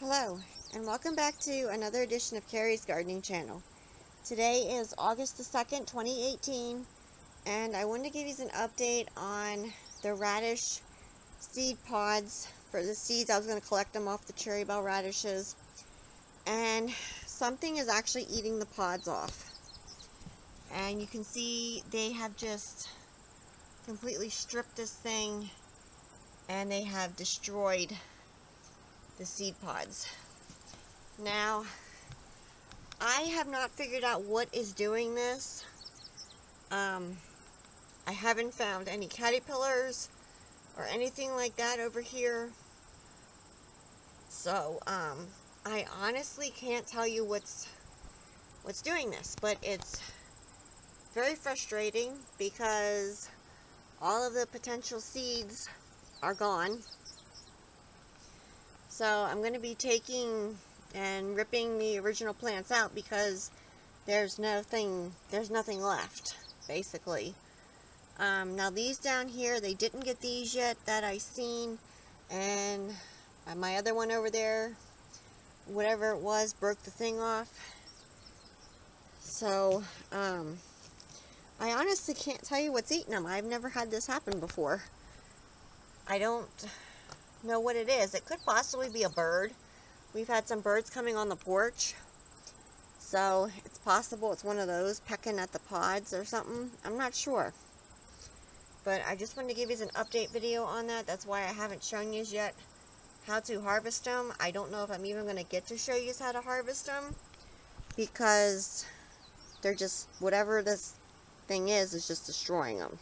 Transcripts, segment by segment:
Hello, and welcome back to another edition of Carrie's Gardening Channel. Today is August the 2nd, 2018, and I wanted to give you an update on the radish seed pods. For the seeds, I was going to collect them off the cherry bell radishes, and something is actually eating the pods off. And you can see they have just completely stripped this thing, and they have destroyed the seed pods. Now, I have not figured out what is doing this. I haven't found any caterpillars or anything like that over here. So, I honestly can't tell you what's doing this, but it's very frustrating because all of the potential seeds are gone. So I'm going to be taking and ripping the original plants out because there's nothing left, basically. Now these down here, they didn't get these yet that I seen, and my other one over there, whatever it was, broke the thing off. So I honestly can't tell you what's eating them. I've never had this happen before. I don't know what it is. It could possibly be a bird. We've had some birds coming on the porch, so it's possible it's one of those pecking at the pods or something. I'm not sure, but I just wanted to give you an update video on that. That's why I haven't shown you yet how to harvest them. I don't know if I'm even going to get to show you how to harvest them because they're just, whatever this thing is just destroying them.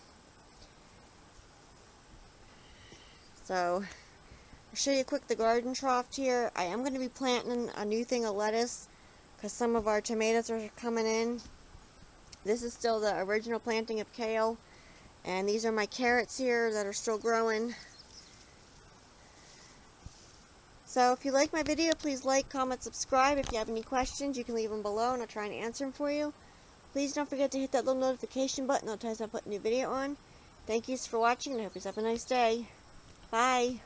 So I'll show you quick the garden trough here. I am going to be planting a new thing of lettuce because some of our tomatoes are coming in. This is still the original planting of kale, and these are my carrots here that are still growing. So if you like my video, please like, comment, subscribe. If you have any questions, you can leave them below and I'll try and answer them for you. Please don't forget to hit that little notification button. That'll tell us I put a new video on. Thank you for watching, and I hope you have a nice day. Bye.